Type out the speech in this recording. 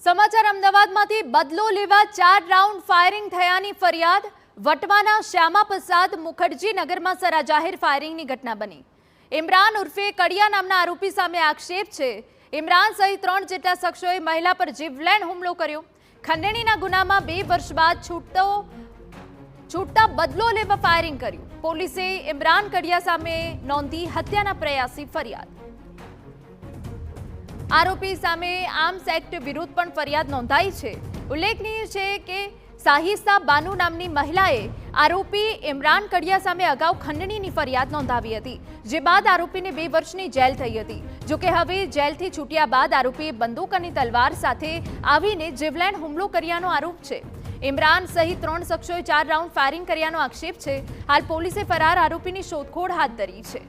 સમાચાર અમદાવાદમાંથી બદલો લેવા 4 રાઉન્ડ ફાયરિંગ થયાની ફરિયાદ। વટવાના શ્યામા પ્રસાદ મુખર્જી નગરમાં સરાજાહેર ફાયરિંગની ઘટના બની। ઇમરાન ઉર્ફે કડિયા નામના આરોપી સામે આક્ષેપ છે ઇમરાન સહિત 3 જેટલા શખ્સોએ મહિલા પર જીવલેણ હુમલો કર્યો। ખંડણીના ગુનામાં 2 વર્ષ બાદ છૂટતા બદલો લેવા ફાયરિંગ કર્યું। પોલીસે ઇમરાન કડિયા સામે નોંધી હત્યાના પ્રયાસની ફરિયાદ। આરોપી સામે આર્મ્સ એક્ટ વિરુદ્ધ પણ ફરિયાદ નોંધાઈ છે। ઉલ્લેખનીય છે કે સાહિસ્તા બાનુ નામની મહિલાએ આરોપી ઇમરાન કડિયા સામે અગાઉ ખંડણીની ફરિયાદ નોંધાવી હતી, જે બાદ આરોપીને 2 વર્ષની જેલ થઈ હતી। જોકે હવે જેલથી છૂટ્યા બાદ આરોપીએ બંદૂક અને તલવાર સાથે આવીને જીવલેણ હુમલો કર્યાનો આરોપ છે। ઇમરાન સહિત 3 શખ્સોએ 4 રાઉન્ડ ફાયરિંગ કર્યાનો આક્ષેપ છે। હાલ પોલીસે ફરાર આરોપીની શોધખોળ હાથ ધરી છે।